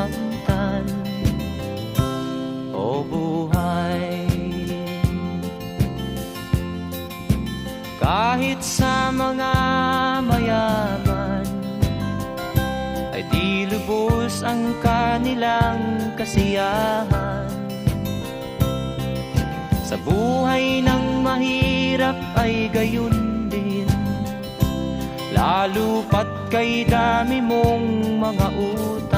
kamtan o buhay. Kahit sa mga mayaman ay di lubos ang kanilang kasiyahan. Sa buhay ng mahirap ay gayon din, lalo pat kay dami mong mga utang.